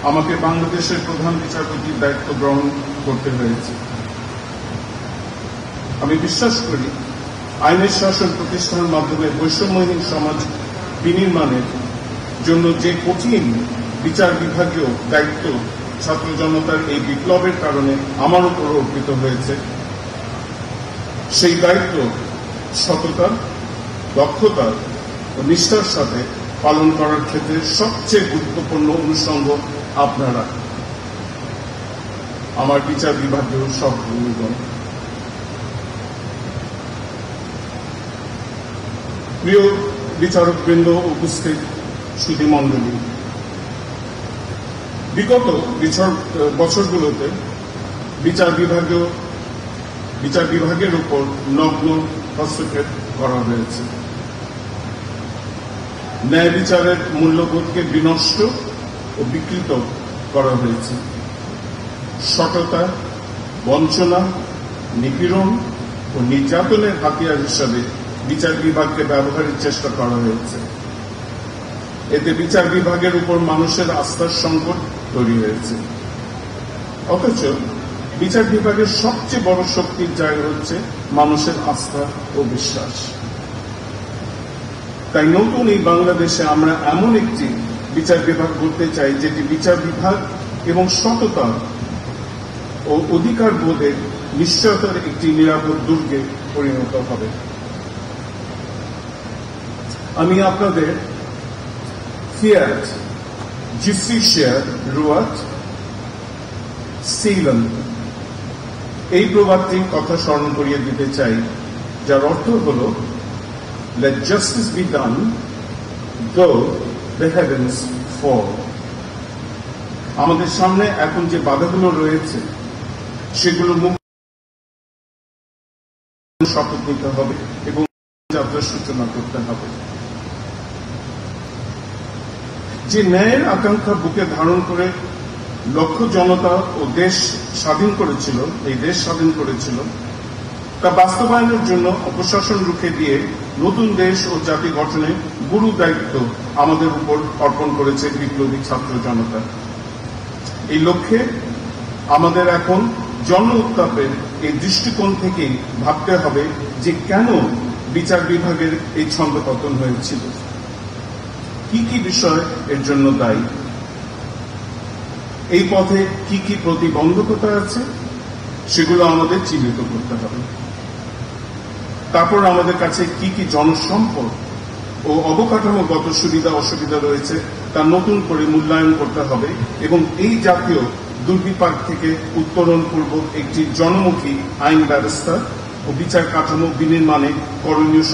আমাকে বাংলাদেশের প্রধান বিচারপতির দায়িত্ব গ্রহণ করতে হয়েছে। আমি বিশ্বাস করি আইনের শাসন প্রতিষ্ঠানের মাধ্যমে বৈষম্যহীন সমাজ বিনির্মাণের জন্য যে কঠিন বিচার বিভাগীয় দায়িত্ব ছাত্র জনতার এই বিপ্লবের কারণে আমার উপর অর্পিত হয়েছে, সেই দায়িত্ব সততা, দক্ষতা ও নিষ্ঠার সাথে পালন করার ক্ষেত্রে সবচেয়ে গুরুত্বপূর্ণ অনুষঙ্গ আপনারা, আমার বিচার বিভাগীয় সহকর্মীগণ। প্রিয় বিচারকবৃন্দ, উপস্থিত সুধীমণ্ডলী, বিগত বছরগুলোতে বিচার বিভাগের উপর নগ্ন হস্তক্ষেপ করা হয়েছে। ন্যায় বিচারের মূল্যবোধকে বিনষ্ট ও বিকৃত করা হয়েছে। সততা, বঞ্চনা, নিপীড়ন ও নির্যাতনের হাতিয়ার হিসাবে বিচার বিভাগকে ব্যবহারের চেষ্টা করা হয়েছে। এতে বিচার বিভাগের উপর মানুষের আস্থার সংকট তৈরি হয়েছে। অথচ বিচার বিভাগের সবচেয়ে বড় শক্তির জায়গা হচ্ছে মানুষের আস্থা ও বিশ্বাস। তাই নতুন এই বাংলাদেশে আমরা এমন একটি বিচার বিভাগ করতে চাই যেটি বিচার বিভাগ এবং সততা ও অধিকার বোধের নিশ্চয়তার একটি নিরাপদ দুর্গে পরিণত হবে। আমি আপনাদের ফিয়াট Justitia Ruat Sealant এই প্রবাদটির কথা স্মরণ করিয়ে দিতে চাই, যার অর্থ হল let justice be done though the heavens fall। আমাদের সামনে এখন যে বাধাগুলো রয়েছে সেগুলো শপথ নিতে হবে এবং যাত্রার সূচনা করতে হবে। যে ন্যায়ের আকাঙ্ক্ষা বুকে ধারণ করে লক্ষ জনতা ও দেশ স্বাধীন করেছিল তা বাস্তবায়নের জন্য অপশাসন রুখে দিয়ে নতুন দেশ ও জাতি গঠনে গুরু দায়িত্ব আমাদের উপর অর্পণ করেছে বিপ্লবী ছাত্র জনতা। এই লক্ষ্যে আমাদের এখন জন উত্তাপের এই দৃষ্টিকোণ থেকেই ভাবতে হবে যে কেন বিচার বিভাগের এই ছন্দপতন হয়েছিল, কি কি বিষয় এর জন্য দায়ী, এই পথে কি কি প্রতিবন্ধকতা আছে সেগুলো আমাদের চিহ্নিত করতে হবে। তারপর আমাদের কাছে কি কি জনসম্পদ ও অবকাঠামোগত সুবিধা অসুবিধা রয়েছে তা নতুন করে মূল্যায়ন করতে হবে এবং এই জাতীয় দুর্বিপাক থেকে উত্তরণ পূর্বক একটি জনমুখী আইন ব্যবস্থা ও বিচার কাঠামো বিনির্মাণে করণীয়